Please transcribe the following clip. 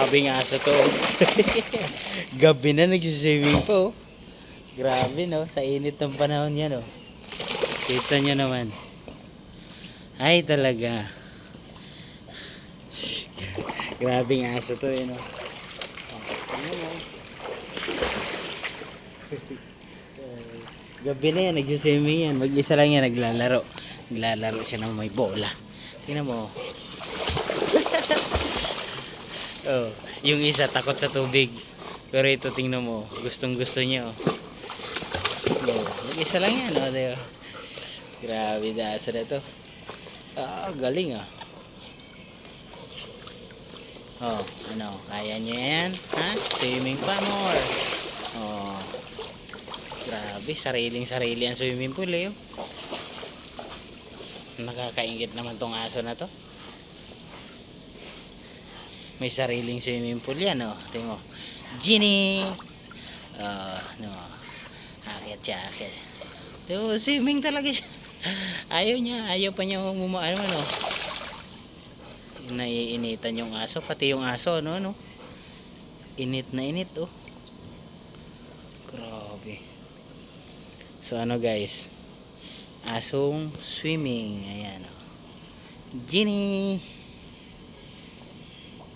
Grabing aso to. Gabi na nagsiswimming po. Grabe no, sa init ng panahon yan oh. Kita nyo naman. Ay talaga. Grabing aso to eh no. Gabi na yan, nagsiswimming yan. Mag-isa lang yan, naglalaro. Naglalaro siya ng may bola. Tingnan mo. Oh, yung isa takot sa tubig. Pero ito tingnan mo, gustong gusto niya oh. Oh, mag-isa lang yan oh, diba? Grabe na asa na to. Ah, galing ah. Oh, ano, kaya niya yan? Ha? Swimming pa more. Oh. Grabe, sariling-sarili ang swimming pool eh. Oh. Nakakaingit naman tong aso na to. May sariling swimming pool yan oh. Tingnan mo. Ginny. No. Akyat siya, akyat. So, swimming talaga siya. Ayaw niya, ayaw pa niya ano. Naiinitan yung aso, pati yung aso no. Init na init oh. Grabe. So ano guys, asong swimming, ayan oh. Ginny.